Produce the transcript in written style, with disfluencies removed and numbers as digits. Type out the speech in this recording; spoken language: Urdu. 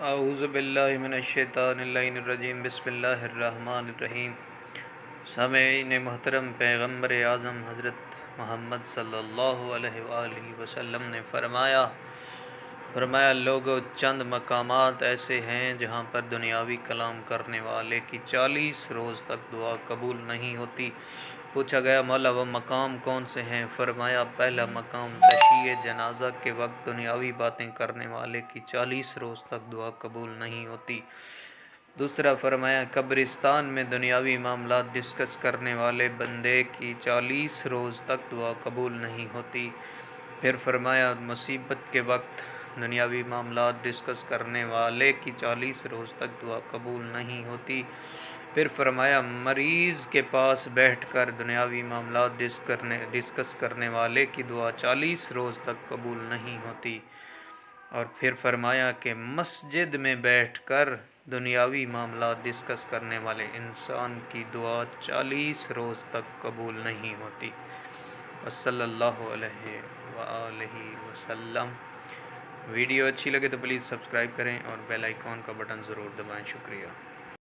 اعوذ باللہ من الشیطان اللعین الرجیم بسم اللہ الرحمن الرحیم۔ سامعین محترم، پیغمبر اعظم حضرت محمد صلی اللہ علیہ وآلہ وسلم نے فرمایا لوگو، چند مقامات ایسے ہیں جہاں پر دنیاوی کلام کرنے والے کی 40 روز تک دعا قبول نہیں ہوتی۔ پوچھا گیا مولا وہ مقام کون سے ہیں؟ فرمایا پہلا مقام تشییع جنازہ کے وقت دنیاوی باتیں کرنے والے کی 40 روز تک دعا قبول نہیں ہوتی۔ دوسرا فرمایا قبرستان میں دنیاوی معاملات ڈسکس کرنے والے بندے کی 40 روز تک دعا قبول نہیں ہوتی۔ پھر فرمایا مصیبت کے وقت دنیاوی معاملات ڈسکس کرنے والے کی 40 روز تک دعا قبول نہیں ہوتی۔ پھر فرمایا مریض کے پاس بیٹھ کر دنیاوی معاملات ڈسکس کرنے والے کی دعا 40 روز تک قبول نہیں ہوتی۔ اور پھر فرمایا کہ مسجد میں بیٹھ کر دنیاوی معاملات ڈسکس کرنے والے انسان کی دعا 40 روز تک قبول نہیں ہوتی۔ صلی اللہ علیہ وآلہ وسلم۔ ویڈیو اچھی لگے تو پلیز سبسکرائب کریں اور بیل آئیکن کا بٹن ضرور دبائیں۔ شکریہ۔